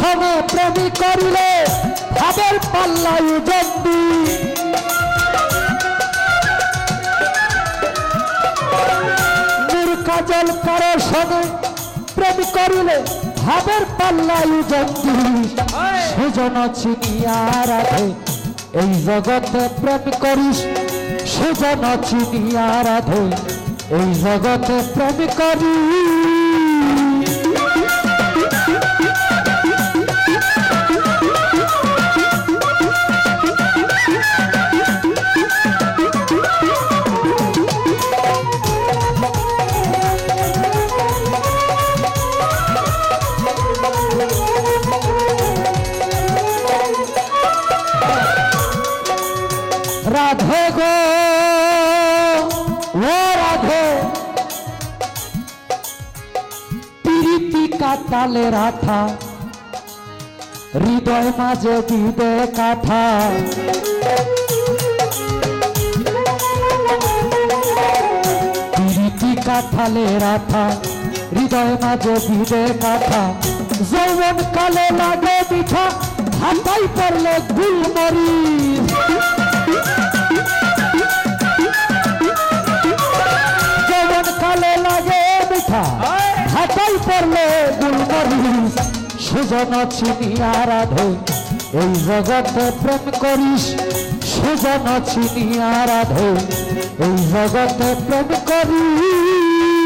সনে প্রেমী করিলে ভাবের পাল্লাই জন্ডি নূর কাজল কারো সনে প্রেমী করিলে ভাবের পাল্লাই জন্ডি সুজন চিনিয়া রাধে এই জগতে প্রেম করিস সুজন চিনিয়া রাধে এই জগতে প্রেম করিস রাধে গো ও রাধে প্রীতি কাটালে রাধা হৃদয় মাঝে দিবে কাঠা প্রীতি কাটালে রাধা হৃদয় মাঝে দিবে কাঠা যৌবন কালে লাগে মিঠা হাতাই পড়লে গুলমরিচ কালে লাগে মিঠা হাতাই পড়লে গুলমরিচ সুজন চিনিয়া রাধে এই জগতে প্রেম করিস সুজন চিনিয়া রাধে এই জগতে প্রেম করিস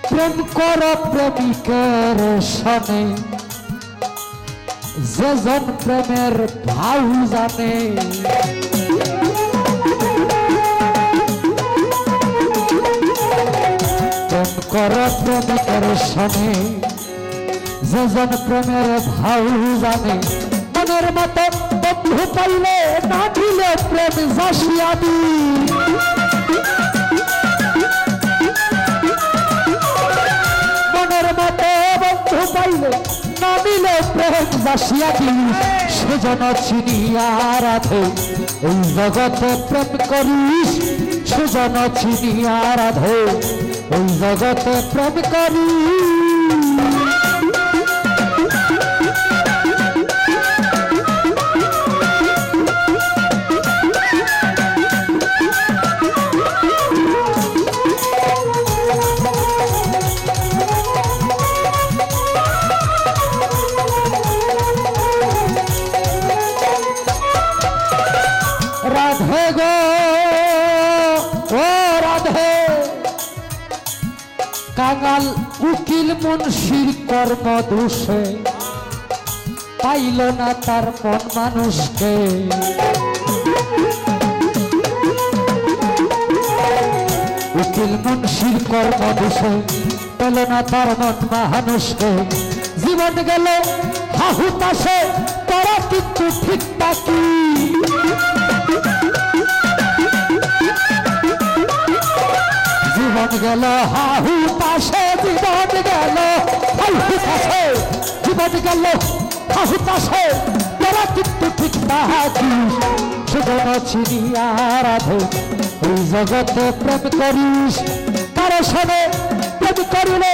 প্রেম কর প্রেমিকের সনে যেজন প্রেমের ভাউ জানে প্রেম কর প্রেমিকের সনে যেজন প্রেমের ভাউ জানে মনের মতো বন্ধু পাইলে না দিলে প্রেম জাসিয়া দি মনের মতো বন্ধু পাইলে না দিলে প্রেম জাসিয়া দি সুজন চিনিয়া রাধে এই জগতে প্রেম করিস সুজন চিনিয়া রাধে এই জগতে প্রেম করিস রাধে গো ও রাধে কাঙাল উকিল মুন্সির কর্ম দোষে পাইল না তার মন মানুষকে উকিল মুন্সির কর্ম দোষে পেল না তার মন মানুষকে জীবন গেল হাহুতাশে তারা কিন্তু ঠিক থাকি জীবন গেল হাহু পাশে জীবন গেল হাহু পাশে জীবন গেল হাহু পাশে তারা কিন্তু ঠিক থাকি সুজন চিনিয়া রাধে এই জগতে প্রেম করিস কারো সনে প্রেম করিলে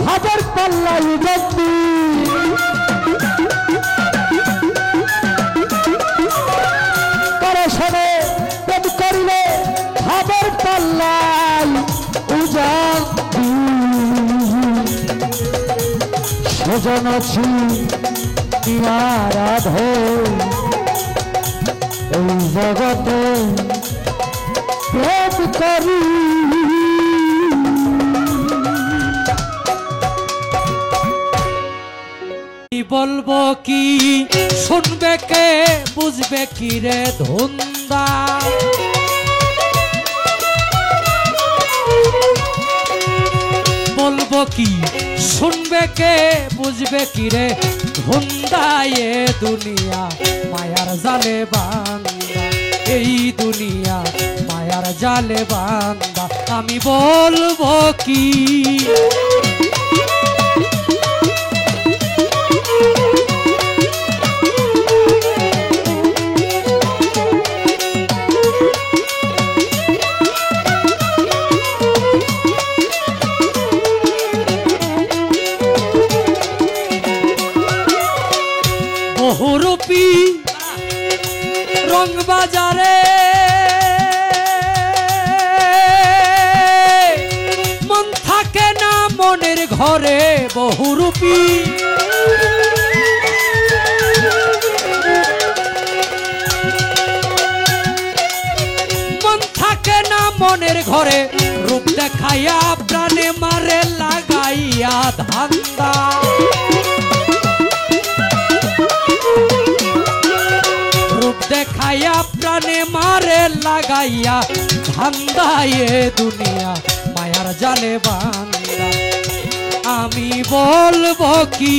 হাজার পাল্লাই বন্দি কারো সনে প্রেম করিলে হাজার পাল্লাই সুজন চিনিয়া রাধে এই জগতে প্রেম করি বলবো কি শুনবে কে বুঝবে কি রে ধুন্দা বলবো কি শুনবে কে বুঝবে কি রে ধুন্দায় দুনিয়া মায়ার জালে বান্দা, এই দুনিয়া মায়ার জালে বান্দা, আমি বলবো কি? বহুরূপী রং বাজারে মন থাকে না মনের ঘরে, বহুরূপী মন থাকে না মনের ঘরে, রূপ দেখাইয়া প্রাণে মারে লাগাইয়া ধান্দা, দেখাইয়া প্রাণে মারে লাগাইয়া ধান্দায় দুনিয়া মায়ার জালে বান্দা, আমি বলবো কি?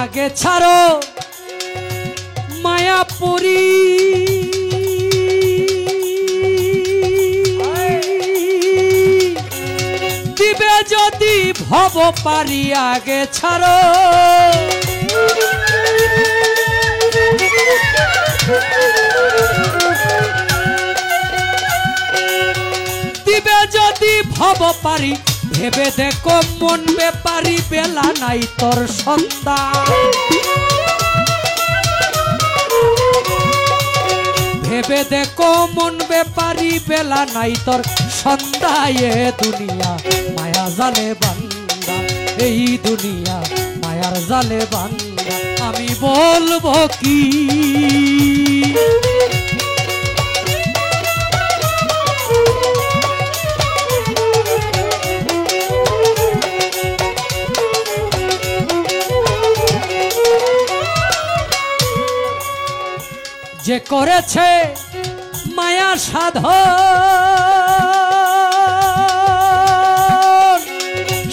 আগে ছাড়ো মায়াপুরী, দিবে যদি ভব পারি, আগে ছাড়ো দিবে যদি ভব পারি, ভেবে দেখো মন ব্যাপারি বেলা নাই তোর সন্তান, ভেবে দেখো মন ব্যাপারি বেলা নাই তোর সন্ধ্যায় দুনিয়া মায়া জালে বান্দা, এই দুনিয়া মায়ার জালে বান্দা, আমি বলবো কি? যে করেছে মায়া সাধন,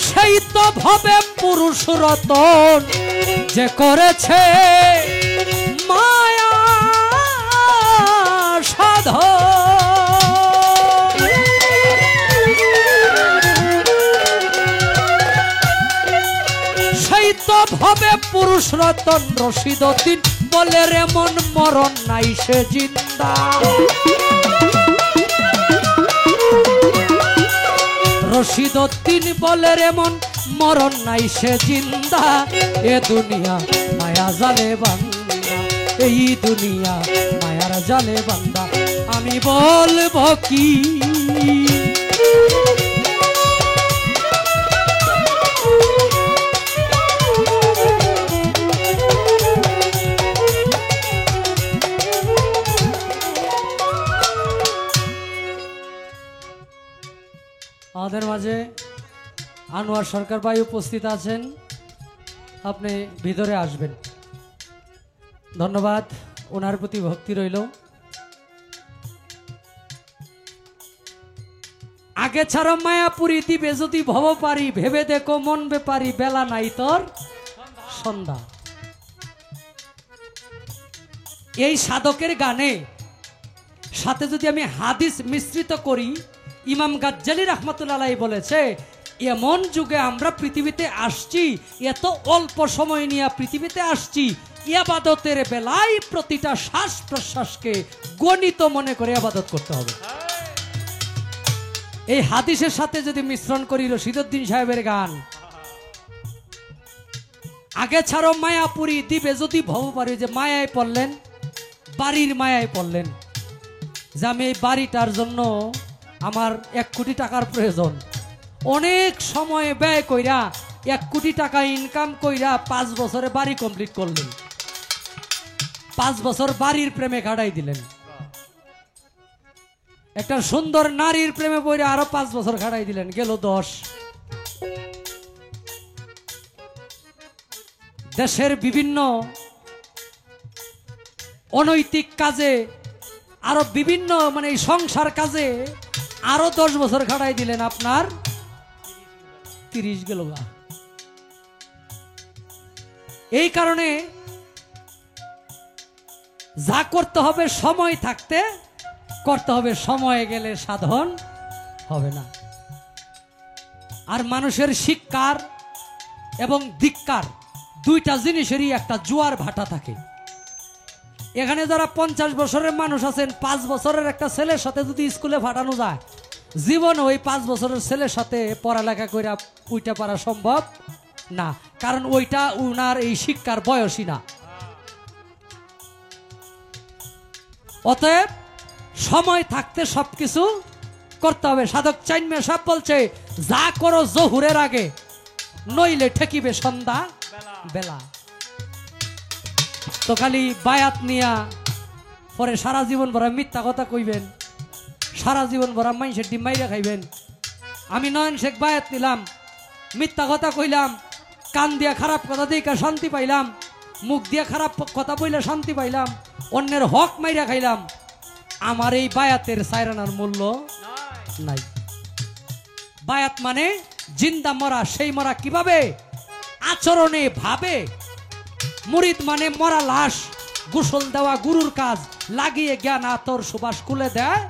সেই তো ভবে পুরুষ রতন, যে করেছে মায়া সাধন, সেই তো ভবে পুরুষ রতন, রশিদউদ্দিন বলে রে মন মরণ নাই সে জিন্দা, রশিদউদ্দিন বলে রে মন মরণ নাই সে জিন্দা, এ দুনিয়া মায়া জালে বান্দা, এই দুনিয়া মায়ার জালে বান্দা, আমি বলবো কি? আমাদের মাঝে আনোয়ার সরকার ভাই উপস্থিত আছেন, আপনি ভিতরে আসবেন। ধন্যবাদ, ওনার প্রতি ভক্তি রইল। আগে ছাড়া মায়াপুরী, দিবে যদি ভব পারি, ভেবে দেখো মন ব্যাপারি বেলা নাই তোর সন্ধ্যা। এই সাধকের গানে সাথে যদি আমি হাদিস মিশ্রিত করি, ইমাম গাজ্জালি রাহমাতুল্লাহ আলাইহি বলেছে, এমন যুগে আমরা পৃথিবীতে আসছি, এত অল্প সময় নিয়ে পৃথিবীতে আসছি, ইবাদতের বেলায় প্রতিটা শ্বাস প্রশ্বাসকে গণিত মনে করে ইবাদত করতে হবে। এই হাদিসের সাথে যদি মিশ্রণ করি রশিদউদ্দিন সাহেবের গান, আগে ছাড়ো মায়াপুরী, দিবে যদি ভব পারি, যে মায়ায় পড়লেন, বাড়ির মায়ায় পড়লেন, যে আমি এই বাড়িটার জন্য আমার 1 কোটি টাকার প্রয়োজন, অনেক সময় ব্যয় কইরা 1 কোটি টাকা ইনকাম কইরা 5 বছরে বাড়ি কমপ্লিট করলেন, 5 বছর বাড়ির প্রেমে কাটাই দিলেন। একটা সুন্দর নারীর প্রেমে পড়ে আরো 5 বছর খাটাই দিলেন, গেল 10। দেশের বিভিন্ন অনৈতিক কাজে আরো বিভিন্ন মানে এই সংসার কাজে আরো 10 বছর খাটাই দিলেন, আপনার 30 গেল গা। এই কারণে যা করতে হবে সময় থাকতে করতে হবে, সময় গেলে সাধন হবে না। আর মানুষের শিক্ষার এবং ধিক্কার দুইটা জিনিসেরই একটা জোয়ার ভাটা থাকে। এখানে যারা 50 বছরের মানুষ আছেন, 5 বছরের একটা ছেলের সাথে যদি স্কুলে পাঠানো যায়, জীবন ওই 5 বছরের ছেলের সাথে পড়ালেখা করে উইটা পারা সম্ভব না, কারণ ওইটা উনার এই শিক্ষার বয়সই না। অতএব সময় থাকতে সবকিছু করতে হবে। সাধক চাইন্মা সাহেব বলছে, যা করো জহুরের আগে, নইলে ঠেকিবে সন্ধ্যা বেলা। তো খালি বায়াত নিয়া পরে সারা জীবন ভরা মিথ্যা কথা কইবেন, সারা জীবন ভরা মানুষের ডিম মাইরা খাইবেন। আমি নয়ন শেখ বায়াত নিলাম, মিথ্যা কথা কইলাম, কান দিয়া খারাপ কথা দিয়ে শান্তি পাইলাম, মুখ দিয়া খারাপ কথা বইলে শান্তি পাইলাম, অন্যের হক মাইরা খাইলাম, আমার এই বায়াতের সাইরানার মূল্য নাই। বায়াত মানে জিন্দা মরা, সেই মরা কিভাবে? আচরণে, ভাবে। মুরিদ মানে মরা লাশ, গোসল দেওয়া গুরুর কাজ, লাগিয়ে জ্ঞান আতর সুবাস খুলে দেয়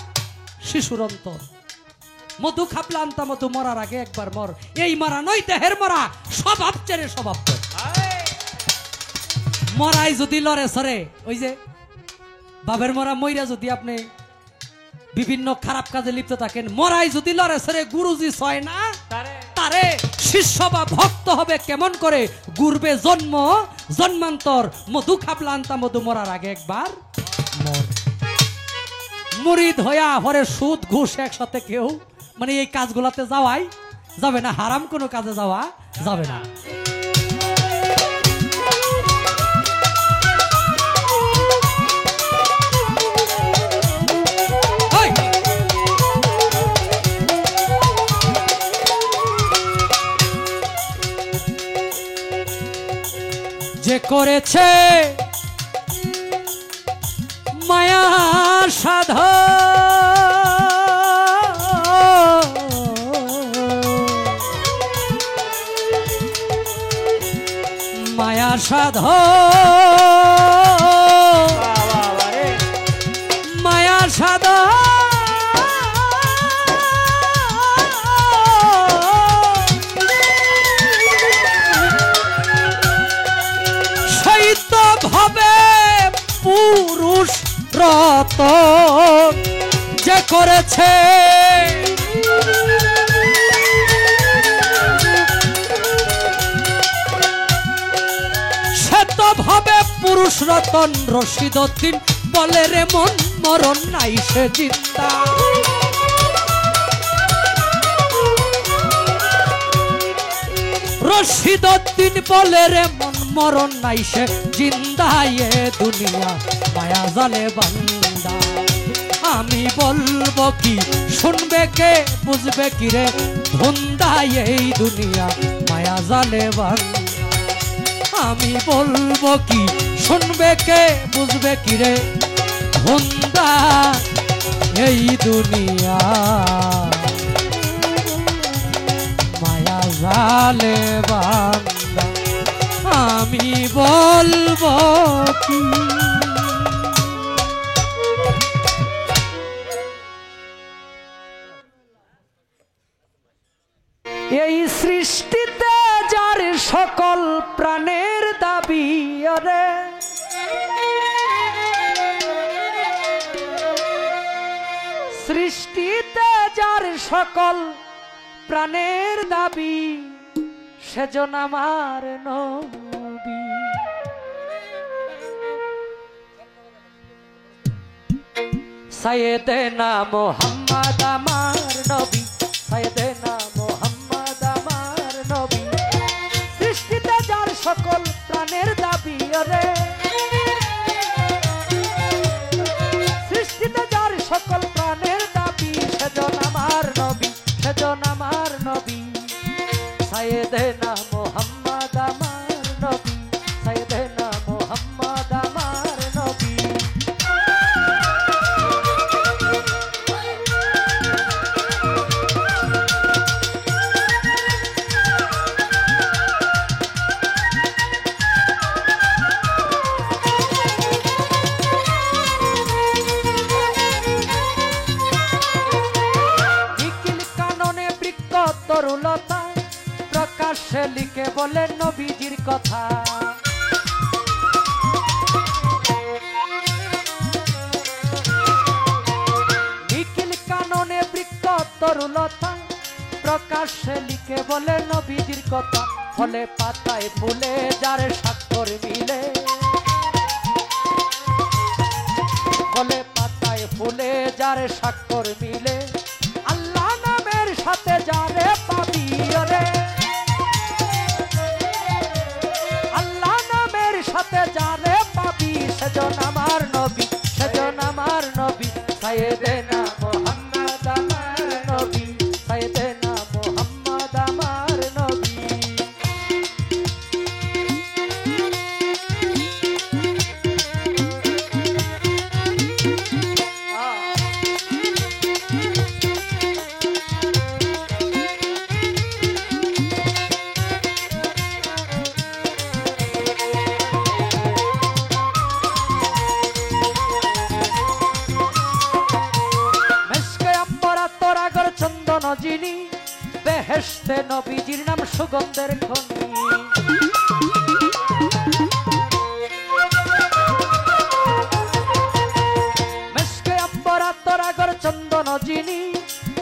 শিশুর অন্তর। মধু খাপলা আনতা মধু, মরার আগে একবার মর। এই মরা নই দেহের মরা, স্বভাব চেরে স্বভাব তোর। মরাই যদি লড়ে সরে, ওই যে বাবের মরা মইরা যদি আপনি বিভিন্ন খারাপ কাজে লিপ্ত থাকেন, মরাই যদি লড়ে সরে গুরুজি ছয় না তারে শিষ্য বা ভক্ত হবে কেমন করে? গুরবে জন্ম জন্মান্তর, মধু খাপলা আনতা মধু, মরার আগে একবার মর। মুরিদ হইয়া পরে সুদ ঘুষ একসাথে কেউ মানে এই কাজগুলাতে যাওয়াই যাবে না, হারাম কোনো কাজে যাওয়া যাবে না। যে করেছে মায়া সাধন, মায়া সাধন, মায়া সাধন, ভাবে পুরুষ রতন। যে করেছে সে তো ভাবে পুরুষ রতন। রশিদউদ্দিন বলে রে মন, মরণ নাই সে জিন্দা। রশিদউদ্দিন বলে রে মন, মরণ নাই সে জিন্দা। এ দুনিয়া মায়া জালে বান্দা। আমি বলবো কি শুনবে কে, বুঝবে কি রে ধন্দা? এই দুনিয়া মায়া জালে বান্দা। আমি বলবো কি শুনবে কে, বুঝবে কি রে ধন্দা? এই দুনিয়া মায়া জালে বান্দা। আমি বলবো কি এই সৃষ্টিতে যার সকল প্রাণের দাবি, ওরে সৃষ্টিতে যার সকল প্রাণের দাবি, সেজন আমার নবী। সাইয়েদেনা মুহাম্মদ আমার নবী, সাইয়েদেনা মুহাম্মদ আমার নবী। সৃষ্টিতে যার সকল প্রাণের দাবি, ওরে সৃষ্টিতে যার সকল প্রাণের দাবি, সাইয়েদেনা মোহাম্মদ আমার নবী, সাইয়েদেনা মোহাম্মদ আমার নবী। নিখিল কাননে বৃক্ষ তরুলতা প্রকাশ্যে লিখে বলেন নবীজির কথা। নিখিল কাননে বৃক্ষ তরুলতা প্রকাশ্যে লিখে বলে নবীজির কথা। ফলে পাতায় ফুলে যার স্বাক্ষর মিলে, ফলে পাতায় ফুলে যার স্বাক্ষর মিলে, আল্লাহ নামের সাথে যারে পাবি রে, আল্লাহ নামের সাথে যারে পাবি, সেজন আমার নবী, সেজন আমার নবী, সাইয়েদেনা মোহাম্মদ আমার নবী, সাইয়েদেনা মোহাম্মদ আমার নবী। চন্দন যিনি বেহেশতে নবীজির নাম সুগন্ধের খনি। মেশকে আম্বরা তোরাগর চন্দন যিনি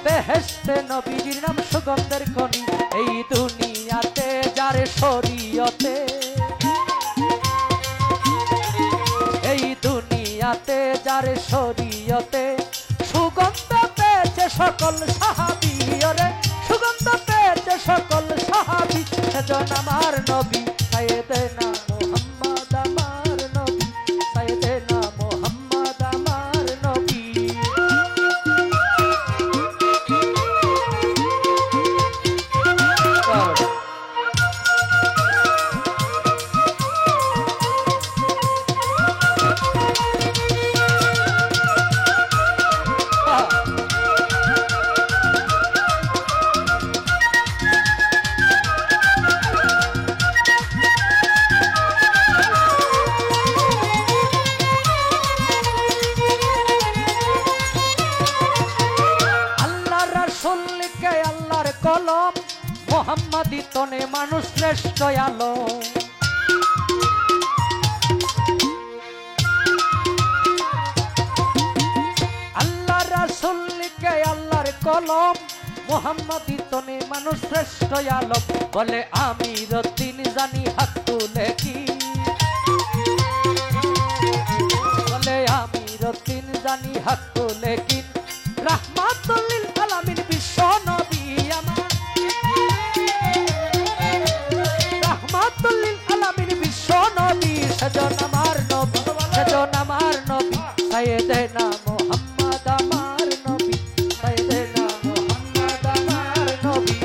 বেহেশতে নবীজির নাম সুগন্ধের খনি। এই দুনিয়াতে যার শরীয়তে, এই দুনিয়াতে যার শরীয়তে সুগন্ধ পেয়েছে সকল সাহাবী রে, সুগন্ধ পেয়েছে সকল সাহাবী, সেজন আমার নবী, সাইয়েদেনা মোহাম্মদ আমার নবী, সাইয়েদেনা মোহাম্মদ আমার নবী। আল্লাহর কলম মোহাম্মদী তনে মানুষ শ্রেষ্ঠ আলো। আল্লাহ রাসূল লিখে আল্লাহর কলম মোহাম্মদী তনে মানুষ শ্রেষ্ঠ আলো। বলে আমি রতিন জানি হাত তুলে কি, বলে আমি রতিন জানি হাত তুলে কি, রাহমাতুল লিল আলামিন বিশ্ব নবী আমার, রাহমাতুল লিল আলামিন বিশ্ব নবী, সেজন আমার নবী, সেজন আমার নবী, সাইয়েদেনা মোহাম্মদ আমার নবী, সাইয়েদেনা মোহাম্মদ আমার নবী।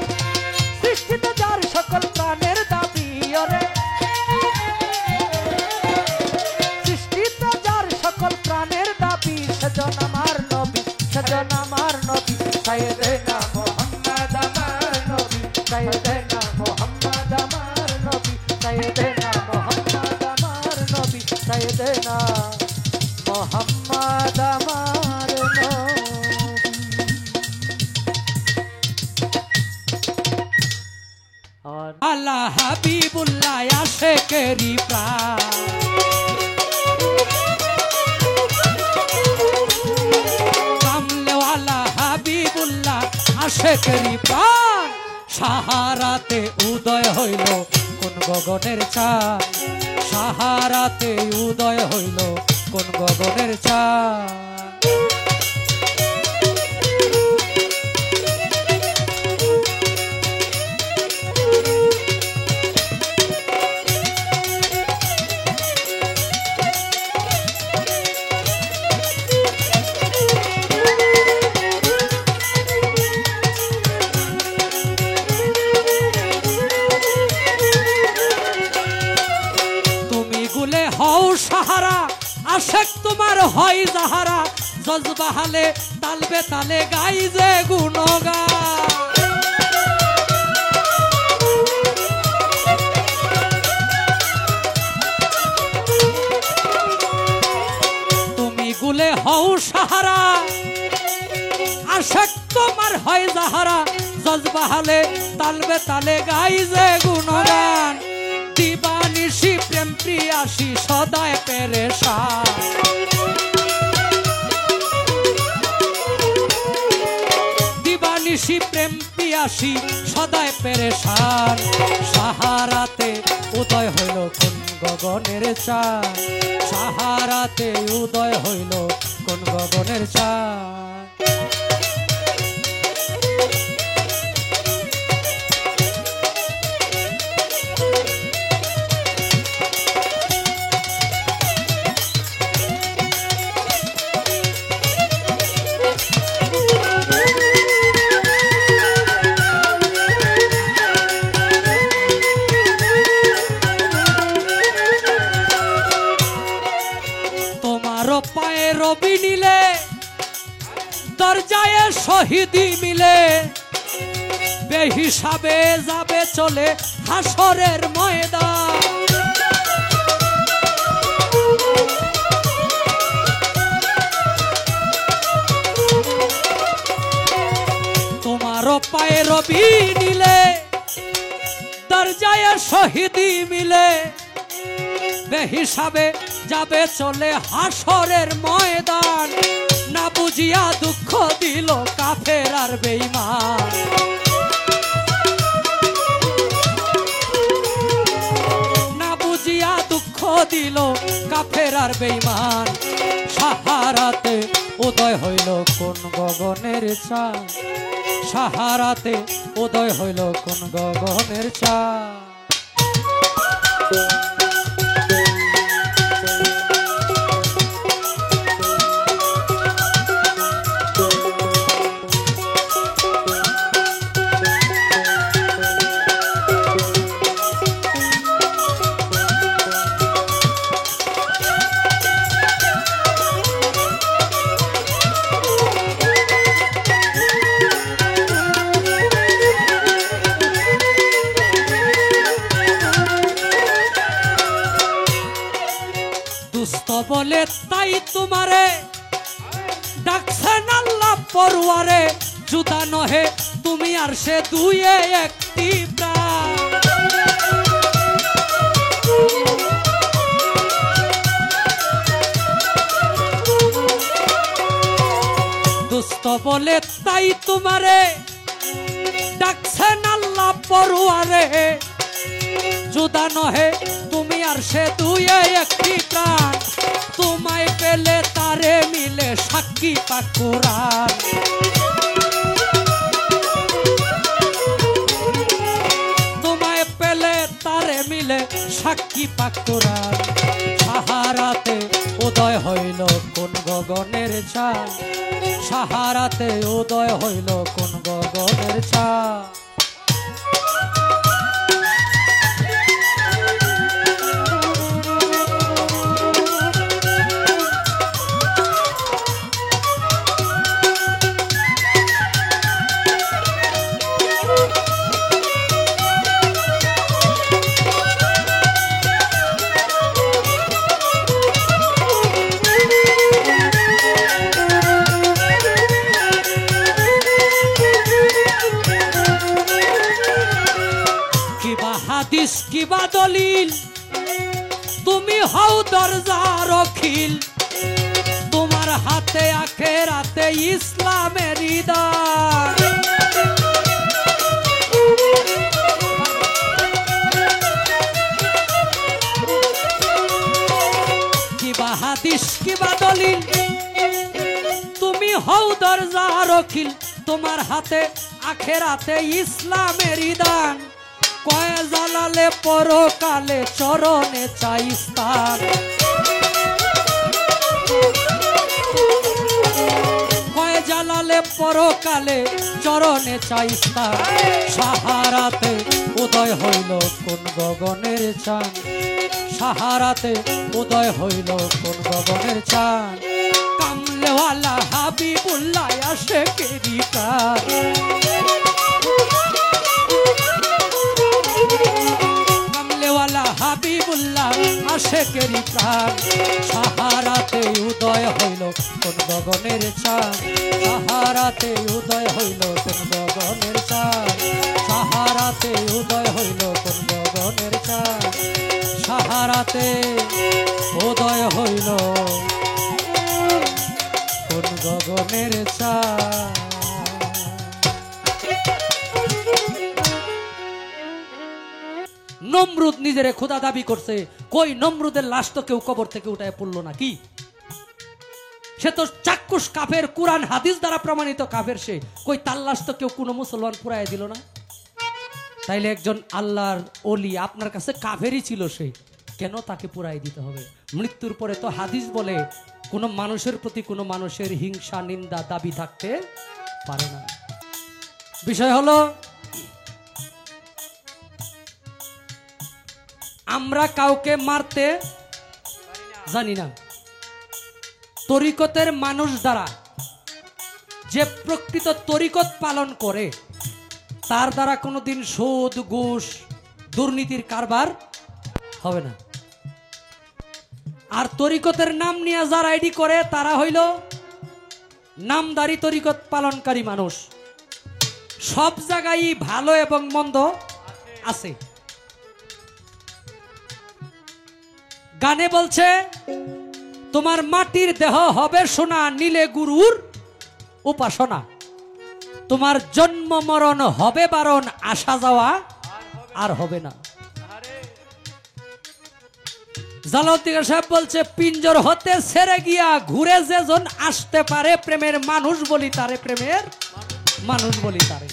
সৃষ্টিতে যার সকল প্রাণের দাবি রে, সৃষ্টিতে যার সকল প্রাণের দাবি, সেজন আমার নবী, সেজন আমার নবী, সাইয়েদেনা মোহাম্মদ আমার নবী, সাইয়েদেনা মোহাম্মদ আমার নবী, সাইয়েদেনা মোহাম্মদ আমার নবী, সাইয়েদেনা মোহাম্মদ আমার নবী। আল্লাহ হাবিবুল্লাহ আশিকেরি প্রাণ, হাবিবুল্লাহ আশিকেরি প্রাণ। সাহারাতে উদয় হইল কোন গগনের চাঁদ, সাহারাতে উদয় হইল কোন গগনের চাঁদ। আশেক তোমার হয় যাহারা জজবাহালে তালবে তালে গাই যে গুণগান তুমি গুলে হও সাহারা আশেক তোমার হয় যাহারা জজবাহালে তালবে তালে গাই যে গুণগান দিবানিশি প্রেম প্রিয়াসী সদায় পেরেশান দিবানিশি প্রেম প্রিয়াসী সদায় পেরেশান সাহারাতে উদয় হইল কোন গগনের চাঁদ সাহারাতে উদয় হইল কোন গগনের চাঁদ পায়ে রবি নিলে দরজায় শহীদি মিলে বেহিসাবে যাবে চলে হাসরের ময়দান তোমারও পায়ে রবি নিলে দরজায় শহীদি মিলে বেহিসাবে যাবে চলে হাসরের ময়দান না বুঝিয়া দুঃখ দিল কাফের আর বেঈমান না বুঝিয়া দুঃখ দিল কাফের আর বেঈমান সাহারাতে উদয় হইল কোন গগনের চাঁদ সাহারাতে উদয় হইল কোন গগনের চাঁদ বলে তাই তোমারে ডাকছেন আল্লাহ পরওয়ারে জুদা নহে তুমি আর সে দুয়ে একটি প্রাণ দুস্থ বলে তাই তোমারে ডাকছেন আল্লাহ পরওয়ারে জুদা নহে তুমি আর সে দুয়ে একটি প্রাণ তোমায় পেলে তারে মিলে সাক্ষী পাক কুরআন তোমায় পেলে তারে মিলে সাক্ষী পাক কুরআন সাহারাতে উদয় হইল কোন গগনের চাঁদ সাহারাতে উদয় হইল কোন গগনের চাঁদ হাদিস কিবা দলিল তুমি হও দরজা রখিল তোমার হাতে আখেরাতে ইসলামের দান কিবা হাদিস কিবা দলিল তুমি হও দরজা রখিল তোমার হাতে আখেরাতে ইসলামের দান কয় জালালে পরকালে চরণে চাই স্থান কয় জালালে ইহকালে পরকালে চরণে চাইস্তা সাহারাতে উদয় হইল কোন গগনের চাঁদ সাহারাতে উদয় হইল কোন গগনের চাঁদ কামলেওয়ালা হাবিবুল্লাহ আশিকেরি প্রাণ কামলেওয়ালা হাবিবুল্লাহ আশিকেরি প্রাণ সাহারাতে উদয় হইল কোন গগনের চাঁদ সাহারাতে উদয় হইল কোন গগনের চাঁদ সাহারাতে উদয় হইল কোন গগনের চাঁদ সাহারাতে উদয় হইল কোন গগনের চাঁদ। নমরুদ নিজেরে খোদা দাবি করছে, কই নমরুদের লাশ তো কেউ কবর থেকে উঠায় পড়লো নাকি? সে তো চাক্ষুষ কাফের, কুরআন হাদিস দ্বারা প্রমাণিত কাফের, সে কই তার লাশ তো কেউ কোনো মুসলমান পুরাই দিল না? তাইলে একজন আল্লাহর ওলি আপনার কাছে কাফেরই ছিল, সে কেন তাকে পুরাই দিতে হবে? মৃত্যুর পরে তো হাদিস বলে কোনো মানুষের প্রতি কোনো মানুষের হিংসা নিন্দা দাবি থাকতে পারে না। বিষয় হলো আমরা কাউকে মারতে জানি না। তরিকতের মানুষ দ্বারা যে প্রকৃত তরিকত পালন করে তার দ্বারা কোনোদিন সুদ ঘুষ দুর্নীতির কারবার হবে না। আর তরিকতের নাম নিয়ে যারা আইডি করে তারা হইল নামদারি তরিকত পালনকারী মানুষ। সব জায়গায় ভালো এবং মন্দ আছে। গানে বলছে তোমার মাটির দেহ হবে সোনা, নীলে গুরুর উপাসনা, তোমার জন্ম মরণ হবে বারণ, আসা যাওয়া আর হবে না। জালাউদ্দিন সাহেব বলছে পিঞ্জর হতে ছেড়ে গিয়া ঘুরে যেজন আসতে পারে, প্রেমের মানুষ বলি তারে, প্রেমের মানুষ বলি তারে।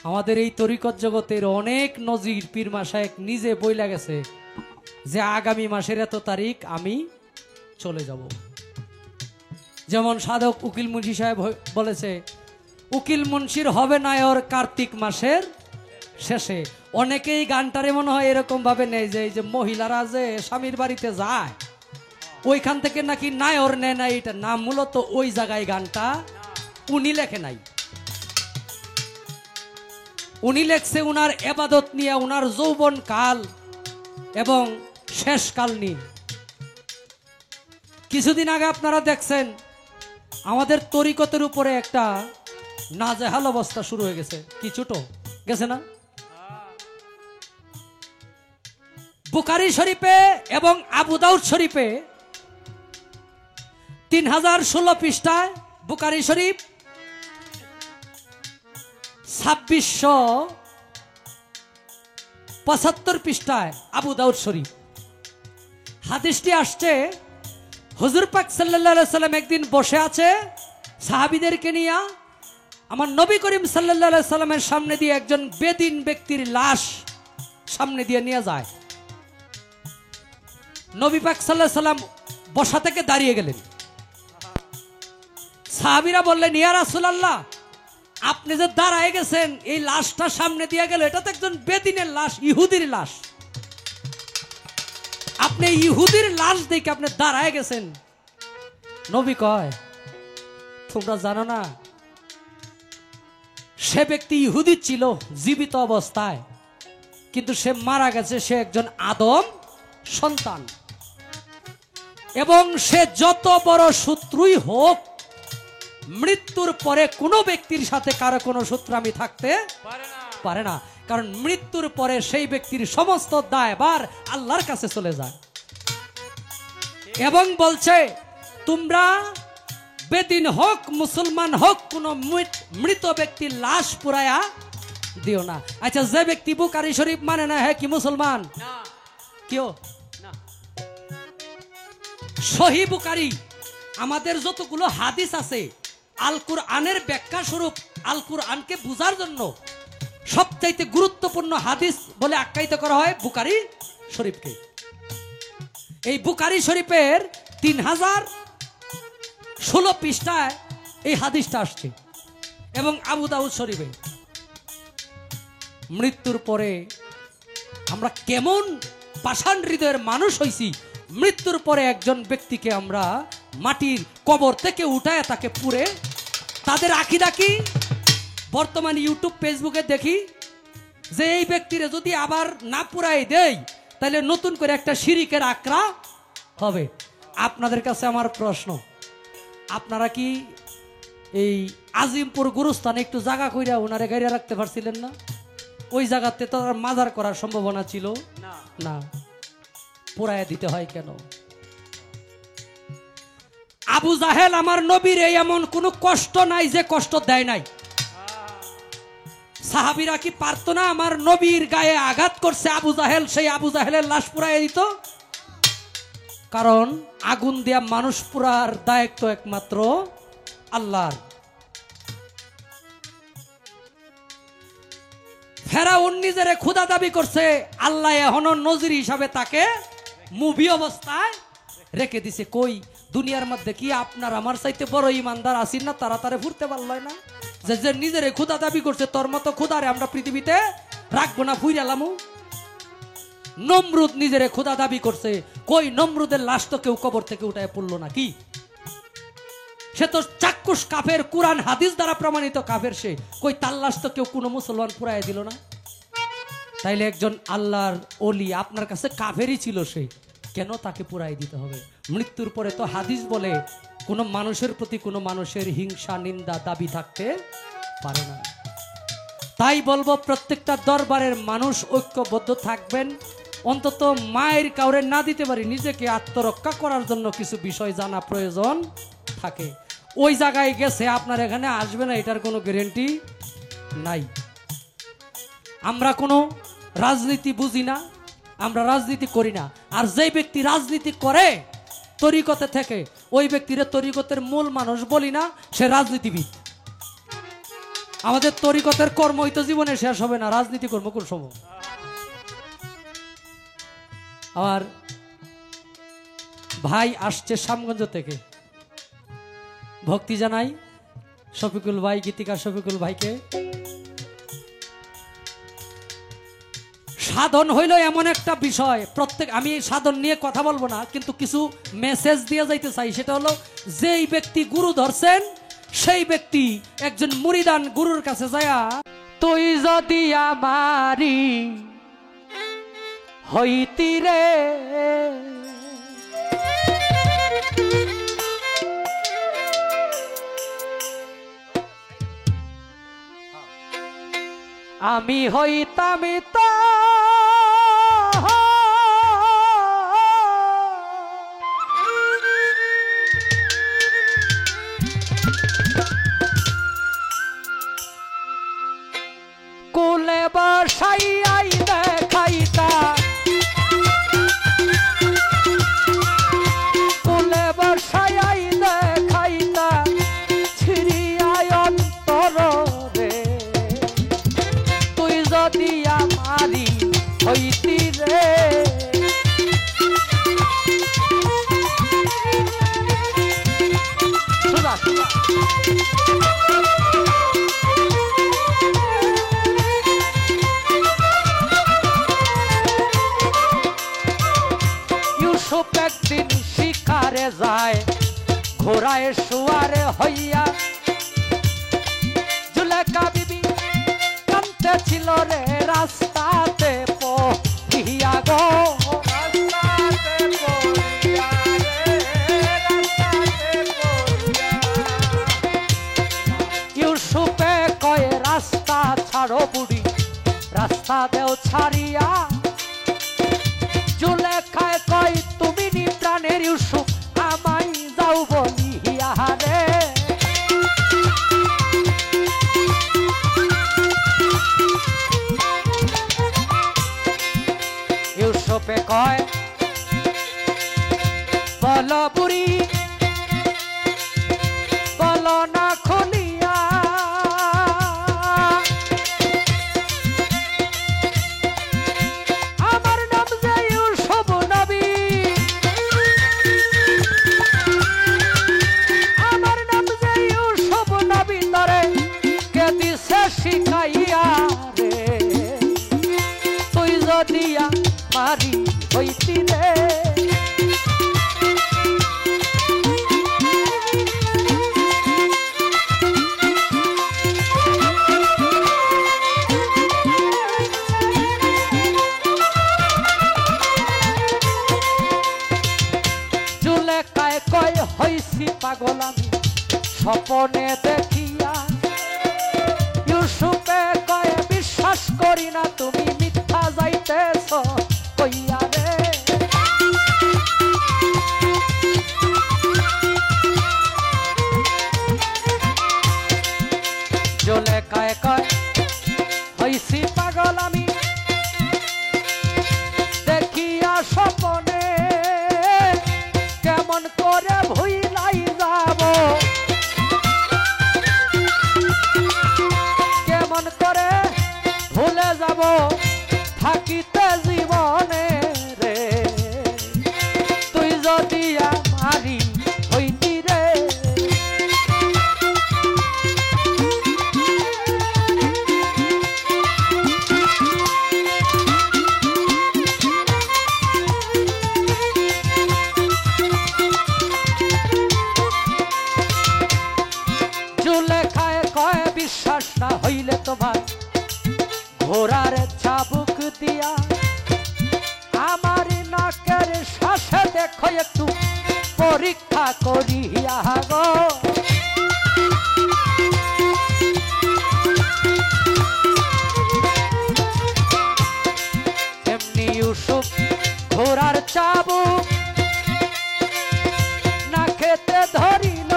আমাদের এই তরিকত জগতের অনেক নজির পীর মাশায়েখ নিজে বইলা গেছে যে আগামী মাসের এত তারিখ আমি চলে যাব। যেমন সাধক উকিল মুন্সি সাহেব বলেছে উকিল মুন্সির হবে না ওর কার্তিক মাসের শেষে। অনেকেই গানটারে মনে হয় এরকম ভাবে নেয় যে এই যে মহিলারা যে স্বামীর বাড়িতে যায় ওইখান থেকে নাকি নায়র নেয় না, এটা নাম মূলত ওই জায়গায় গানটা উনি লেখে নাই। উনি লেখছে উনার এবাদত নিয়ে, উনার যৌবন কাল এবং শেষ কাল নিয়ে। কিছুদিন আগে আপনারা দেখছেন আমাদের তরিকতের উপরে একটা নাজেহাল অবস্থা শুরু হয়ে গেছে, কিছুটা গেছে না? বুখারী শরীফে এবং আবু দাউদ শরীফে 3016 পৃষ্ঠায় বুখারী শরীফ, 2675 পৃষ্ঠায় আবু দাউদ শরীফ। হাদিসটি আসছে হুজুর পাক সাল্লাল্লাহু আলাইহি সাল্লাম একদিন বসে আছে সাহাবীদেরকে নিয়ে, আমার নবী করিম সাল্লাল্লাহু আলাইহি সাল্লামের সামনে দিয়ে একজন বেদিন ব্যক্তির লাশ সামনে দিয়ে নিয়ে যায়। নবী পাক সাল্লাল্লাহু আলাইহি সাল্লাম বসা থেকে দাঁড়িয়ে গেলেন। সাহাবীরা বললেন ইয়া রাসূলুল্লাহ, আপনি যে দাঁড়ায় গেছেন এই লাশটা সামনে দিয়ে গেল, এটা তো একজন বেদিনের লাশ, ইহুদির লাশ। আপনি ইহুদির লাশ দেখে আপনি দাঁড়ায় গেছেন। নবী কয় তোমরা জানো না সে ব্যক্তি ইহুদি ছিল জীবিত অবস্থায়, কিন্তু সে মারা গেছে, সে একজন আদম সন্তান, এবং সে যত বড় শত্রুই হোক মৃত্যুর পরে কোনো ব্যক্তির সাথে কারো কোনো শত্রুতামি থাকতে পারে না, কারণ মৃত্যুর পরে সেই ব্যক্তির সমস্ত দায়ভার আল্লাহর কাছে চলে যায়। এবং বলছে তোমরা বেদিন হোক মুসলমান হোক কোনো মৃত ব্যক্তির লাশ পুরায়া দিও না। আচ্ছা, যে ব্যক্তি বুখারী শরীফ মানে না, হ্যাঁ কি মুসলমান? কেউ না। সহিহ বুখারী আমাদের যতগুলো হাদিস আছে আল কুরআনের ব্যাখ্যা স্বরূপ, আল কুরআনকে বোঝার জন্য সবচাইতে গুরুত্বপূর্ণ হাদিস বলে আখ্যায়িত করা হয় বুখারী শরীফকে। এই বুখারী শরীফের 16 পৃষ্ঠায় এই হাদিসটা আসছে এবং আবু দাউদ শরীফে। মৃত্যুর পরে আমরা কেমন পাষাণ হৃদয়ের মানুষ হইছি, মৃত্যুর পরে একজন ব্যক্তিকে আমরা মাটির কবর থেকে উঠায় তাকে পুড়ে, তাদের আকীদা কি? বর্তমানে ইউটিউব ফেসবুকে দেখি যে এই ব্যক্তিরে যদি আবার না পুরাই দেয় তাহলে নতুন করে একটা শিরিকের আকরা হবে। আপনাদের কাছে আমার প্রশ্ন, আপনারা কি এই আজিমপুর গুরুস্থানে একটু জায়গা কইরা ওনারে গাড়িয়া রাখতে পারছিলেন না? ওই জায়গাতে তো আর মাজার করার সম্ভাবনা ছিল না, পোড়ায় দিতে হয় কেন? আবু জাহেল আমার নবীর এমন কোনো কষ্ট নাই যে কষ্ট দেয় নাই। সাহাবীরা কি পারতো না? আমার নবীর গায়ে আঘাত করছে আবু জাহেল, সেই আবু জাহেলের লাশ পুড়ায় দিত। কারণ আগুন দিয়া মানুষ পুরার দায়িত্ব একমাত্র আল্লাহর। ফেরাউন নিজেরে খোদা দাবি করছে, আল্লাহ এখনো নজির হিসাবে তাকে মুভি অবস্থায় রেখে দিছে। কই দুনিয়ার মধ্যে কি আপনার আমার চাইতে বড় ইমানদার আসিন না? তারা তারে ফুরতে পারল না, যে যে নিজেরে খোদা দাবি করছে তোর মতো খোদারে আমরা পৃথিবীতে রাখবো না, ফুইরালামু। নমরুদ নিজেরে খোদা দাবি করছে, কই নমরুদের লাশ তো কেউ কবর থেকে উঠায় পড়লো না। কি সে তো চাক্ষুষ কাফের, কুরআন হাদিস দ্বারা প্রমাণিত কাফের, সে কই তার লাশ তো কেউ কোনো মুসলমান পুরাই দিল না। তাইলে একজন আল্লাহর ওলি আপনার কাছে কাফেরই ছিল, সে কেন তাকে পুরাই দিতে হবে? মৃত্যুর পরে তো হাদিস বলে কোনো মানুষের প্রতি কোনো মানুষের হিংসা, নিন্দা, দাবি থাকতে পারে না। তাই বলবো প্রত্যেকটা দরবারের মানুষ ঐক্যবদ্ধ থাকবেন। অন্তত মায়ের কাউরে না দিতে পারি, নিজেকে আত্মরক্ষা করার জন্য কিছু বিষয় জানা প্রয়োজন থাকে। ওই জায়গায় গেছে আপনার এখানে আসবে না, এটার কোনো গ্যারান্টি নাই। আমরা কোনো রাজনীতি বুঝি না, আমরা রাজনীতি করি না। আর যেই ব্যক্তি রাজনীতি করে তরিকতে থেকে, ওই ব্যক্তির তরিকতের মূল মানুষ বলি না, সে রাজনীতিবিদ। আমাদের তরিকতের কর্মই তো জীবনে শেষ হবে না, রাজনীতি কর্ম কোন সময়? আমার ভাই আসছে শ্যামগঞ্জ থেকে, ভক্তি জানাই শফিকুল ভাই, গীতিকার শফিকুল ভাইকে। সাধন হইল এমন একটা বিষয়, প্রত্যেক, আমি সাধন নিয়ে কথা বলবো না, কিন্তু কিছু মেসেজ দিয়ে যাইতে চাই। সেটা হলো, যেই ব্যক্তি গুরু ধরছেন সেই ব্যক্তি একজন মুরিদান গুরুর কাছে যায়া, তুই যদি আমারি হইতি রে, আমি হইতাম তো কুলে বসাইয়াই দেখাইতা, কুলে বসাইয়াই দেখাইতা ছিড়িয়ায় অন্তর রে, তুই যদি আমারি হইতি রে। ইউসুফ একদিন শিকারে যায়, ঘোড়ায় শুয়ারে হইয়া, জুলেখা বিবি কানতে ছিল রে রাস্তাতে পহিয়া গো, ইউসুফে কয় রাস্তা ছাড়ো বুড়ি, রাস্তা দেও ছাড়িয়া, জুলেখায় কয় তুমি নি প্রাণের ইউসুফ আমায় যাও বলিয়া রে। ইউসুফে কয় বল বুড়ি, বল না খুলিয়া, আমার নাম যে ইউসুফ নবী, যদি আমারি হইতি রে জুলেখায় কয় হইছি পাগল আমি স্বপনে দেখিয়া ইউসুফে কয় বিশ্বাস করি না তুমি মিথ্যা যাইতেছ কইয়া রে জুলেখায় কয় হইছি পাগল আমি দেখিয়া স্বপনে কেমন করে ভুইলাই যাব কেমন করে ভুলে যাব থাকিতে জীবনে রে তুই যদি আমারি হইতি রে জুলেখায় কয় বিশ্বাস না হইলে তোমার ঘোড়ার চাবুক দিয়া আমার নাকের শ্বাসে দেখো একটু পরীক্ষা করিয়া গো এমনি ইউসুফ ঘোড়ার চাবুক নাকেতে ধরিল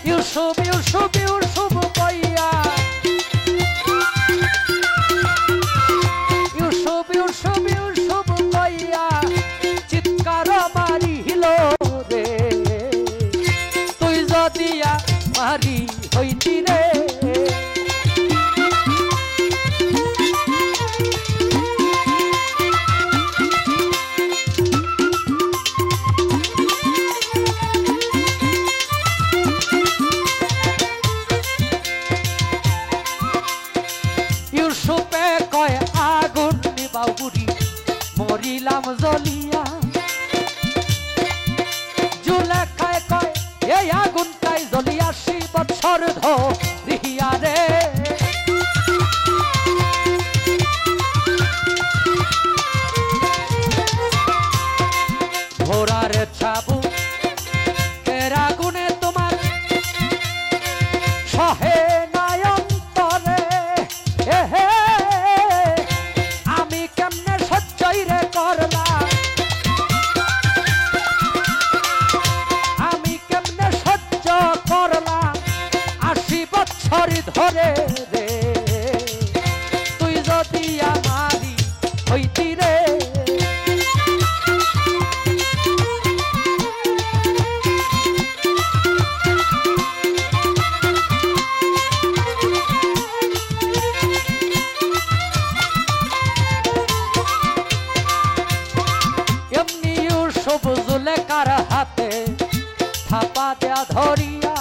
ইউসুফ ইউসুফ ইউসুফ কইয়া ইউসুফ ইউসুফ ইউসুফ কইয়া চিৎকার মারিল রে তুই যদি আমারি হইতি রে ইউসুফে কয় আগুন নিবাও বুড়ি মরিলাম জ্বলিয়া জুলেখায় কয় এই আগুনটাই জ্বলিয়া 80 বছর ধরিয়া রে ঘোড়ার চাবুক এর আগুনে তোমার সহে নয়ন্তরে এহে আমি কেমনে সহ্যই রে করলাম আমি কেমনে সহ্য করলাম 80 বছর ধরে রে তুই যদি আমারি হইতি রে এমনি ইউসুফ জুলেখার হাতে থাপা দেয়া ধরিয়া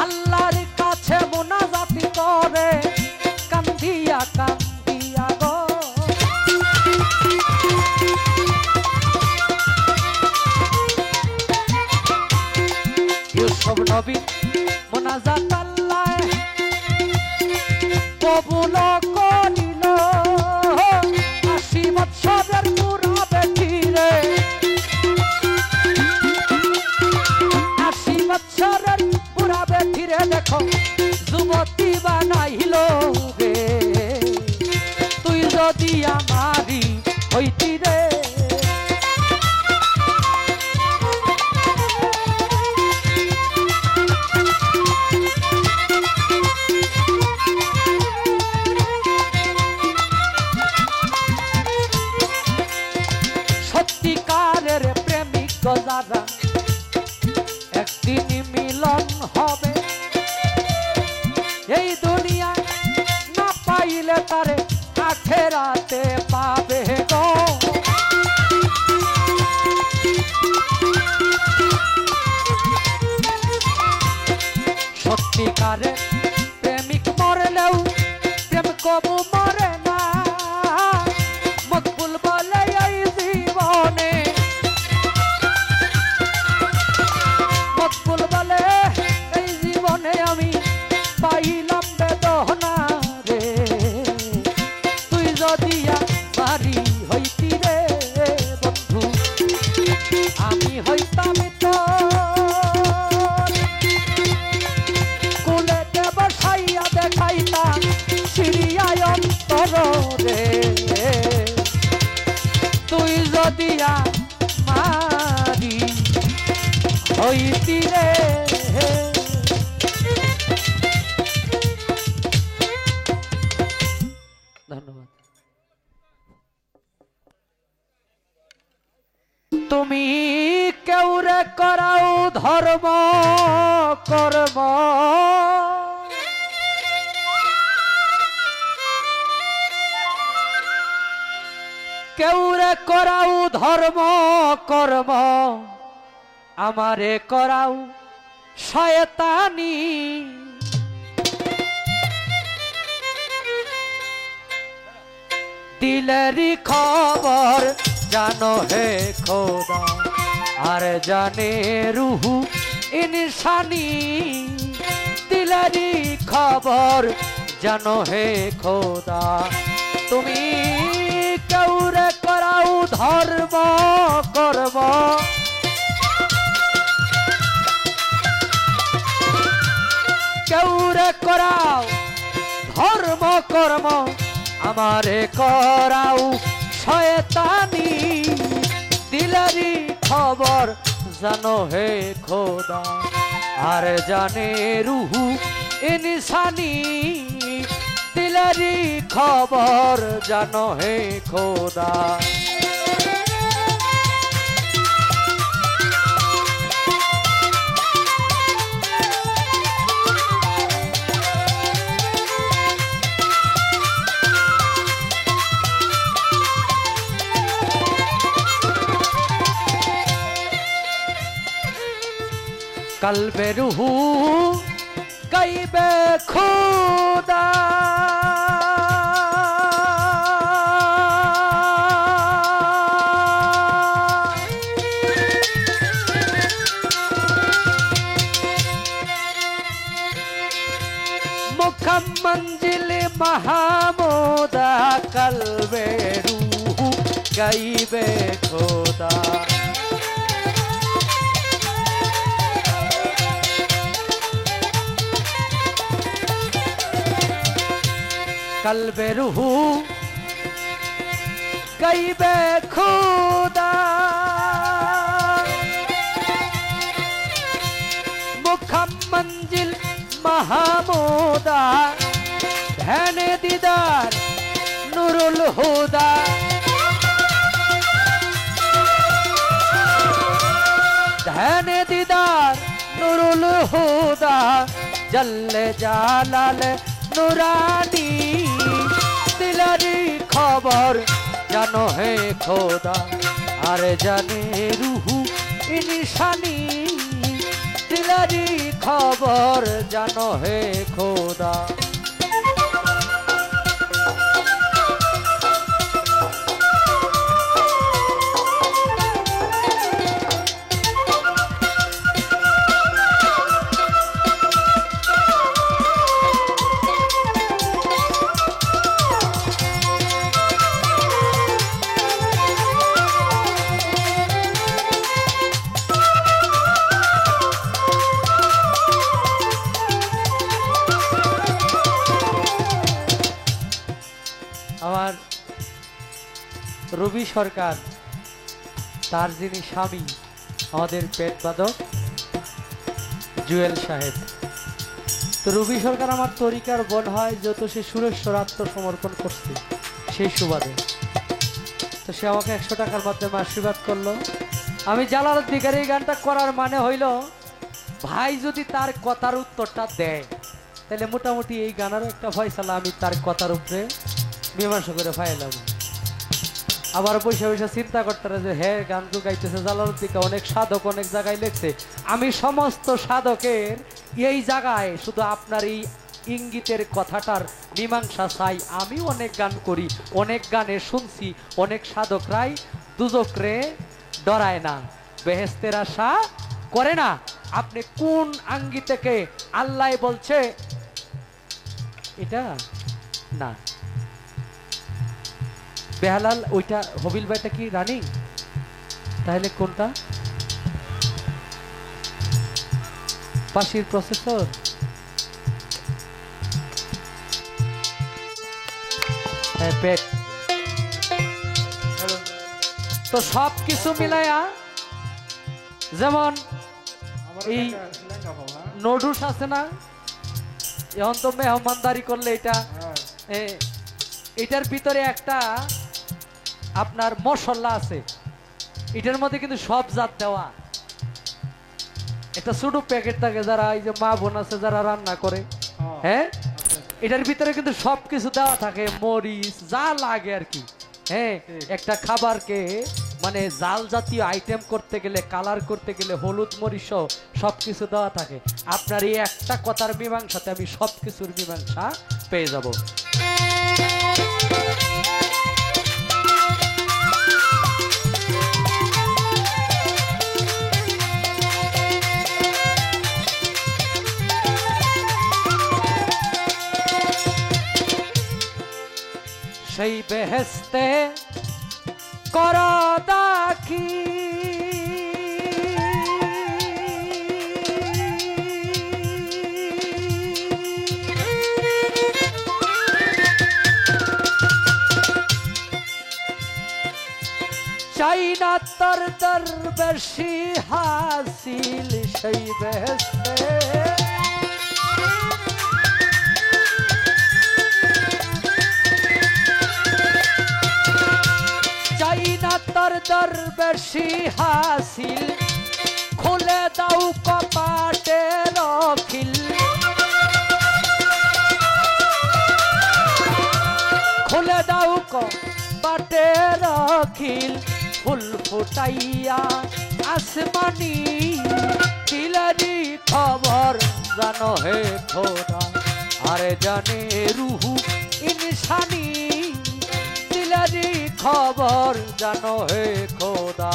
আল্লাহর কাছে মুনাজাতি করে কান্দিয়া কান্দিয়া গো ইউসুফ নবী মুনাজাত আল্লাহ কবুল করিল 80 বছরের বুড়া বেটি রে 80 বছরের বুড়া বেটি রে দেখো যুবতী বানাইল রে তুই যদি আমারি হইতি রে কবু মরে না মকবুল বলে এই জীবনে মকবুল বলে এই জীবনে আমি পাইলাম বেদনা রে তুই যদি আমারি হইতি রে বন্ধু আমি হইতাম তোর কুলেতে বসাইয়া দেখাইতাম সিরিয়ায় অন্তর রে তুই যদি আমারি হইতি রে ধন্যবাদ। তুমি কেউরে করাও ধর্ম কর্ম কেউরে করাও ধর্ম কর্ম আমারে করাও শয়তানি দিলেরই খবর জানো হে খোদা আর জানে রুহু ইনসানি দিলেরই খবর জানো হে খোদা তুমি কেউরে করাও ধর্ম করব কেউরে করাও ধর্ম কর্ম আমারে করাও শয়তানি দিলেরই খবর জানো হে খোদা আর জানে রুহু ইনসানি দিলেরই খবর জানো হে খোদা कल्बे रूहू गाइबे खुदा मुखम मंजिल महमूदा कल्बे रूहू गाइबे खुदा कल्बे रूहू गाइबे खुदा मुखम मंजिल महमूदा ध्यान दीदार नूरुल हुदा ध्यान दीदार नूरुल हुदा जल्ले जालाल নুরানি দিলারি খবর জানো হে খোদা আর জানে রুহু ইনসানি দিলারি খবর জানো হে খোদা আমার রবি সরকার তার যিনি স্বামী আমাদের পেট বাদক জুয়েল সাহেব তো রবি সরকার আমার তরিকার বোন হয় যত সে সুরেশ্বর আত্মসমর্পণ করছে সেই সুবাদে তো সে আমাকে 100 টাকার মাধ্যমে আশীর্বাদ করলো আমি জালালউদ্দিনের এই গানটা করার মানে হইল ভাই যদি তার কথার উত্তরটা দেয় তাহলে মোটামুটি এই গানের একটা ফয়সালা আমি তার কথার উপরে মীমাংসা করে ফাইলাম আবার বসে বসে চিন্তা করতে যে হ্যাঁ গান তো গাইতেছে জালালউদ্দিন অনেক সাধক অনেক জায়গায় লেখছে আমি সমস্ত সাধকের এই জায়গায় শুধু আপনার এই ইঙ্গিতের কথাটার মীমাংসা চাই। আমি অনেক গান করি, অনেক গানে শুনছি, অনেক সাধকরাই দুজকরে ডরায় না, বেহেস্তের আশা করে না। আপনি কোন আঙ্গি থেকে আল্লাহ বলছে এটা না বেহালাল, ওইটা হবিল ভাইটা কি রানিং, তাহলে কোনটা পাশির প্রসেসর? পেট তো সব কিছু মিলাইয়া, যেমন এই নুডলস আছে না, এখন তো মেহমানদারি করলে এটা এটার ভিতরে একটা আপনার মশলা আছে, এটার মধ্যে কিন্তু সব জাত দেওয়া। একটা ছোট প্যাকেট থাকে, যারা এই যে মা বোন আছে যারা রান্না করে, হ্যাঁ এটার ভিতরে কিন্তু সবকিছু দেওয়া থাকে, মরিচ যা লাগে আর কি। হ্যাঁ একটা খাবারকে মানে জাল জাতীয় আইটেম করতে গেলে, কালার করতে গেলে হলুদ মরিচ সবকিছু দেওয়া থাকে। আপনার এই একটা কথার মীমাংসাতে আমি সবকিছুর মীমাংসা পেয়ে যাব। সেই বেহেস্তে কর দাখি চাই না তোর দরবেশি হাসিল সেই বেহেস্তে তোর দরবেশি হাসিল খুলে দাও কপাটের খিল, খুলে দাও কপাটের খিল, ফুল ফুটাইয়া আসমানি দিলেরি খবর জানো হে খোদা, আরে জানে রুহু ইনসানি দিলেরি খবর জানো হে খোদা।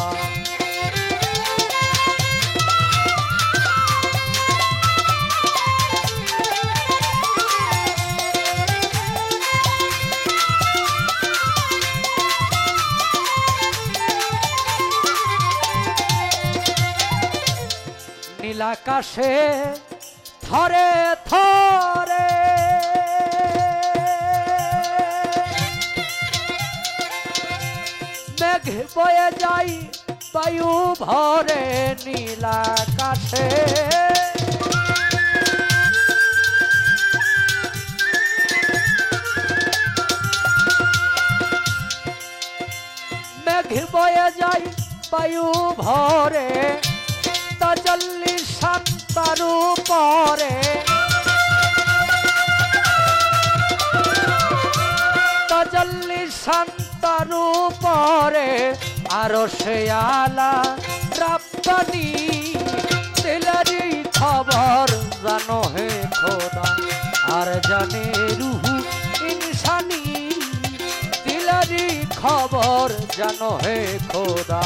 নীলাকাশে থরে থরে মেঘ বয়ে যাই বায়ু ভরে, নীলাকাশে মেঘ বয়ে যাই বায়ু ভরে, তাজাল্লি শান্তারু পরে, তাজাল্লি শান্তারু পরে, আরো সে আলা রাব্বানি দিলেরি খবর জানো হে খোদা, আর জানে রুহু ইনসানি দিলেরি খবর জানো হে খোদা।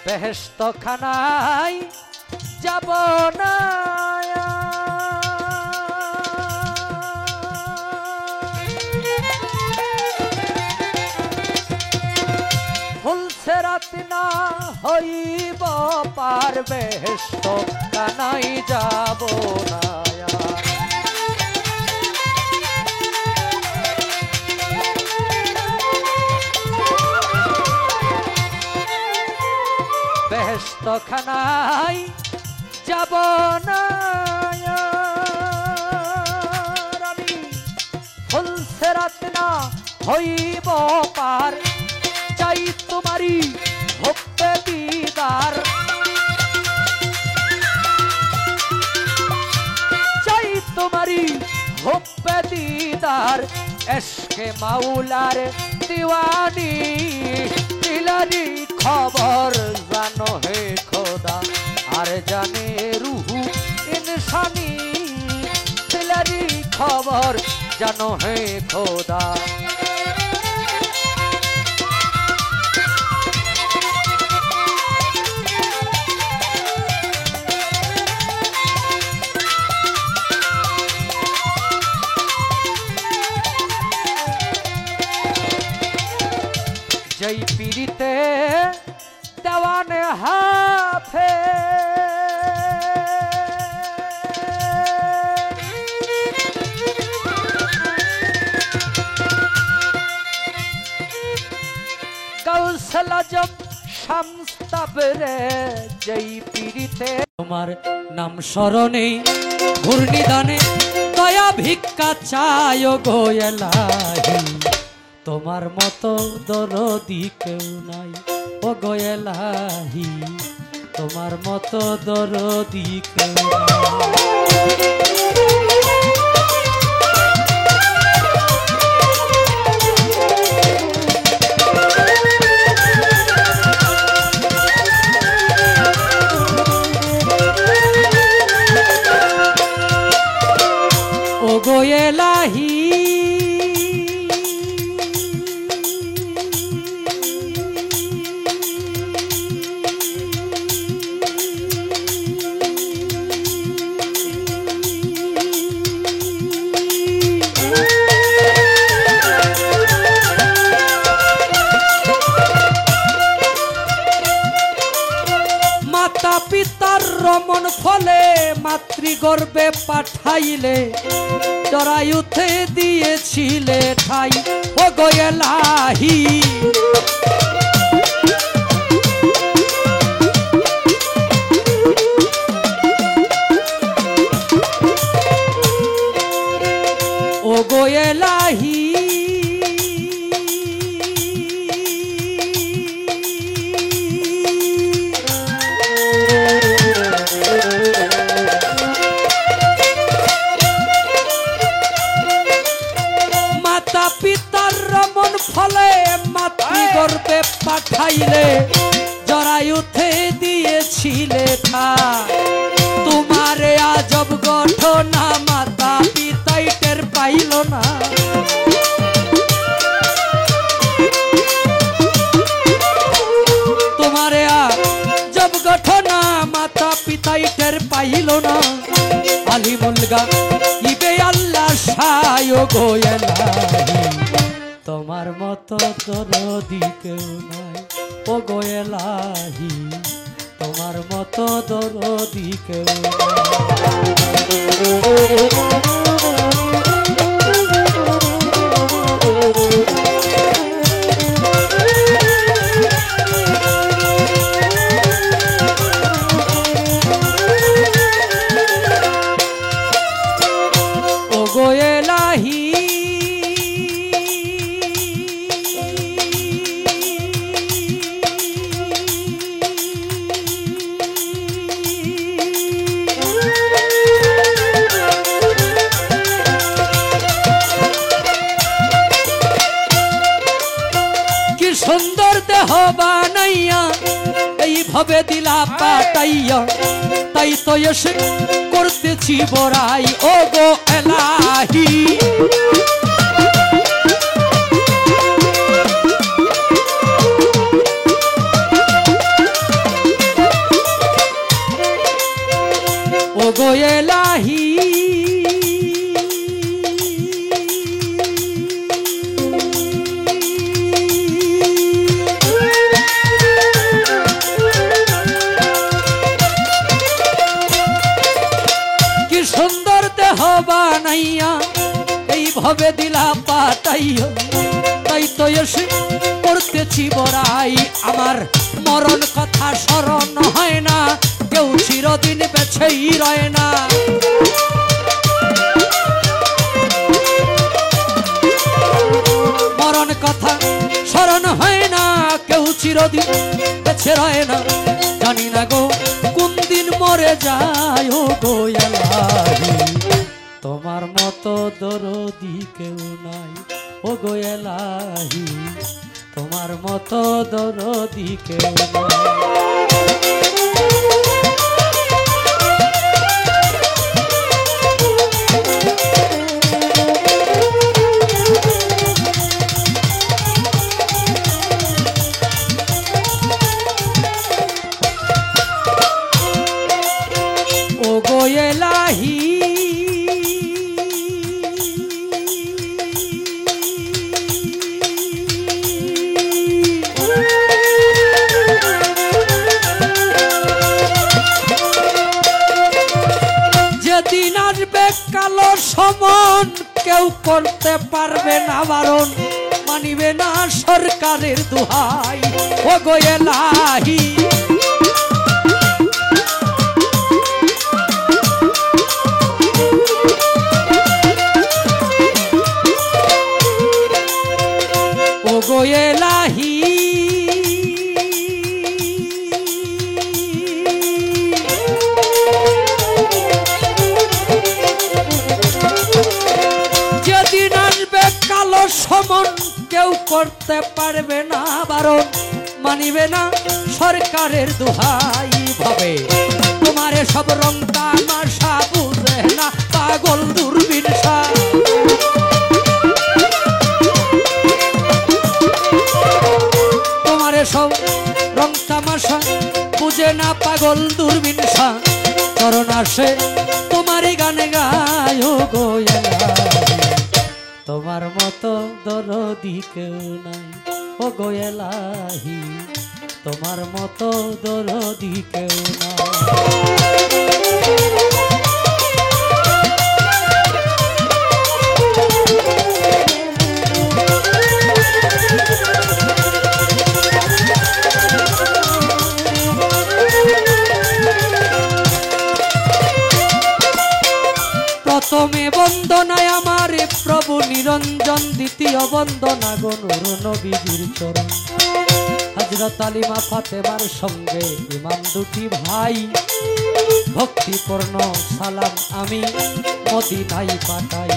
বেহেশত খানায় যাব না ফুলসেরাত না হইব পার, বেহেশত খানায় যাব না বেহেশত খানায় যাব না আমি, ফুলসেরাত না হইব পার, চাই তোমারি ভক্তে দিদার, हुब्बे दीदार इश्क़े मौलार दीवानी दिलारी खबर जानो है खुदा आर जाने रूह इंसानी दिलारी खबर जानो है खुदा जय पीड़िते दवाने हाफे गौसल जब शम्स तबरे जय पीड़िते তোমার নাম স্মরণে ঘূর্ণিদানে দয়া ভিক্ষা চায় গো এলাহি তোমার মতো দরদি কেউ নাই ও গো এলাহি তোমার মতো দরদি কেউ নাই ও গো এলাহি মাতা পিতার রমন ফলে মাতৃগর্ভে পাঠাইলে জরায়ুতে দিয়েছিলে ঠাই ও গো এলাহি ও গো এলাহি পিতার রমন ফলে মাতৃগর্ভে পাঠাইলে জরায়ুতে দিয়েছিলে তোমারে আজব ঘটনা মাতা পিতাই টের পাইল না তোমারে আজব ঘটনা মাতা পিতাই টের পাইল না আলিমুলগা ইবে আল্লাহ সায় গো এলাহি তোমার মতো দরদি কেউ নাই ও গো এলাহি তোমার মতো দরদি কেউ ও গো এলাহি সুন্দর দেহ বানাইয়া এইভাবে দিলা পাতাইয়া তাই তো এসে করতেছি বড়াই ও গো এলাহি ও গো এলাহি সুন্দর দেহ বানাইয়া এইভাবে দিলা পাতাইয়া তাই তো এসে করতেছি বড়াই আমার মরণ কথা স্মরণ হয় না কেউ চিরদিন বেছেই রয় না মরণ কথা স্মরণ হয় না কেউ চিরদিন বেছে রয় না জানি না গো কোন দিন মরে যায় ও গো এলাহি তোমার তোমার মতো দরদি কেউ নাই ও গো এলাহি তোমার মতো দরদি কেউ নাই ও গো এলাহি যেদিন আসবে কালো সমন কেউ করতে পারবে না বারণ মানিবে না সরকারের দোহাই ও গো এলাহি ও গো এলাহি যেদিন আসবে কালো সমন কেউ করতে পারবে না বারণ মানিবে না সরকারের দোহাই ভাবে তোমার সব রং তামাশা বুঝে না পাগল দূরবীন তোমার সব রং তামাশা বুঝে না পাগল দূরবীন চরণ আসে তোমারই গানে গায় গো এলাহি তোমার মতো দরদি কেউ নাই ও গো এলাহি তোমার মতো দরদি কেউ প্রথমে বন্দনায় আমার প্রভু নিরঞ্জন দ্বিতীয় বন্দনা গনুর নবীজির চরণ হযরত আলিমা ফাতেমার সঙ্গে ইমাম দুটি ভাই ভক্তিপূর্ণ সালাম আমি মদিনায় পাঠাই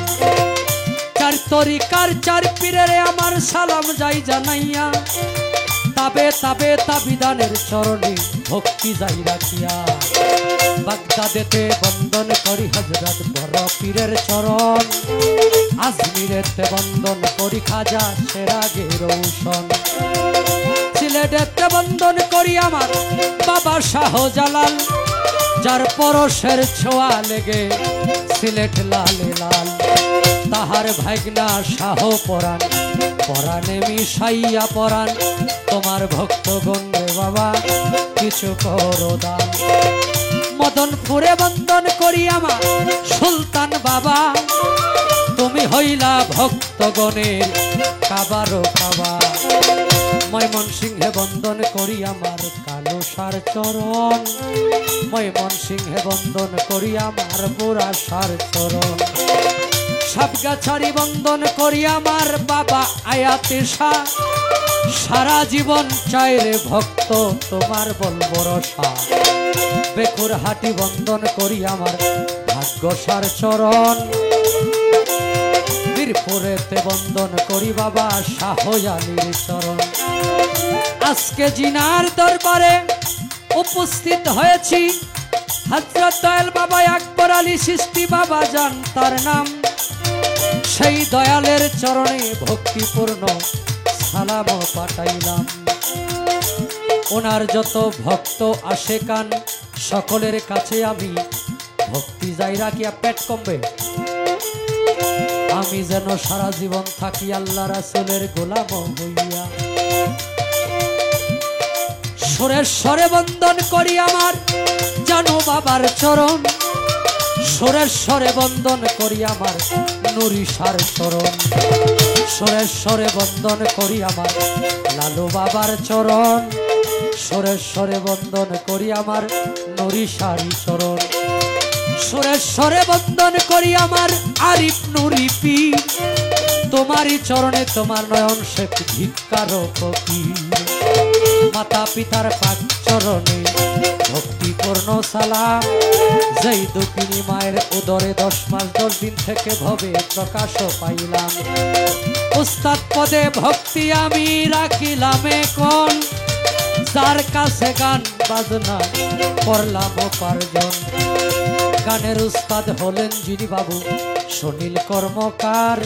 চার তরিকার চার পীরের আমার সালাম যাই জানাইয়া তাবে তাবে তাবিদানের চরণে ভক্তি যাই রাখিয়া বাগদাদেতে বন্দন করি হযরত বড় পীরের চরণ আজমিরেতে বন্দন করি খাজা সেরাগে রৌশন সিলেটেতে বন্দন করি আমার বাবা শাহজালাল যার পরশের ছোঁয়া লেগে সিলেট লালে লাল তাহার ভাগনা শাহ পরাণ পরাণে মিশাইয়া পরাণ তোমার ভক্তগণ রে বাবা কিছু করো দান মদনপুরে বন্দন করি আমার সুলতান বাবা তুমি হইলা ভক্তগণের কাবারো কাবা ময়মনসিংহে বন্দন করি আমার কালো সার চরণ ময়মনসিংহে বন্দন করি আমার বুড়া সার চরণ সাবগাছারি বন্দন করি আমার বাবা আয়াতে শাহ সারা জীবন চাই রে ভক্ত তোমার বলবো রসা বেকুর হাটি বন্দন করি আমার ভাগ্যসার চরণ বীরপুরেতে বন্দন করি বাবা শাহজালির চরণ আজকে জিনার দরবারে উপস্থিত হয়েছি হযরত দয়াল বাবা আকবর আলী চিশতি বাবা জান তার নাম সেই দয়ালের চরণে ভক্তিপূর্ণ সালাম পাঠাইলাম ওনার যত ভক্ত আশেকান সকলের কাছে আমি ভক্তি যাই রাখিয়া পেট কমবে আমি যেন সারা জীবন থাকি আল্লাহ রাসূলের গোলাম হইয়া সুরেশ্বরে বন্দন করি আমার জানু বাবার চরণ সুরেশ্বরে বন্দন করি আমার নুরিশার চরণ সুরেশ্বরে বন্দন করি আমার লালু বাবার চরণ সুরেশ্বরে বন্দন করি আমার নুরিশারি চরণ সুরেশ্বরে বন্দন করি আমার আরিফ নুরি পীর তোমারই চরণে তোমার নয়ন শেখ ধিক্কার ফকির মাতা পিতার পাক চরণে ভক্তি পূর্ণ সালাম যেই দুঃখিনী মায়ের উদরে 10 মাস 10 দিন থেকে ভবে প্রকাশ পাইলাম উস্তাদ পদে ভক্তি আমি রাখিলাম এখন যার কাছে গান বাজনা করলাম উপার্জন গানের উস্তাদ হলেন যিনি বাবু সুনীল কর্মকার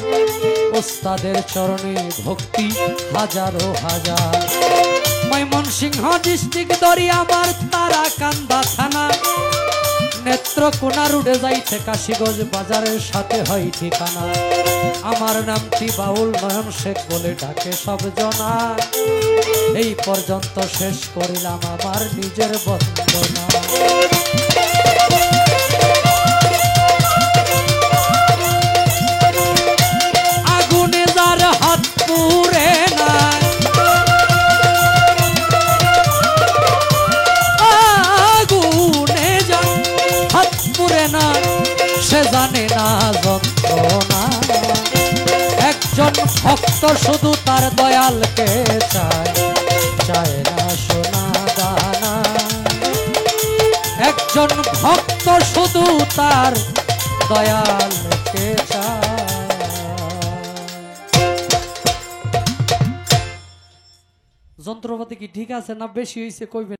উস্তাদের চরণে ভক্তি হাজারো হাজার ময়মনসিংহ ডিস্ট্রিক্ট দরি আমার তারাকান্দা থানা নেত্রকোনা রুটে যাইতে কাশীগঞ্জ বাজারের সাথে হয় ঠিকানা আমার নামটি বাউল নয়ন শেখ বলে ডাকে সব জনা এই পর্যন্ত শেষ করিলাম আমার নিজের বন্দনা আগুনে যার হাত পুড়ে না আগুনে যার হাত পুড়ে না সে জানে না যন্ত্রণা একজন ভক্ত শুধু তার দয়ালকে চায় চায় না সোনা দানা একজন ভক্ত শুধু তার দয়ালকে চায় যন্ত্রপাতি কি ঠিক আছে না বেশি হয়েছে কইবেন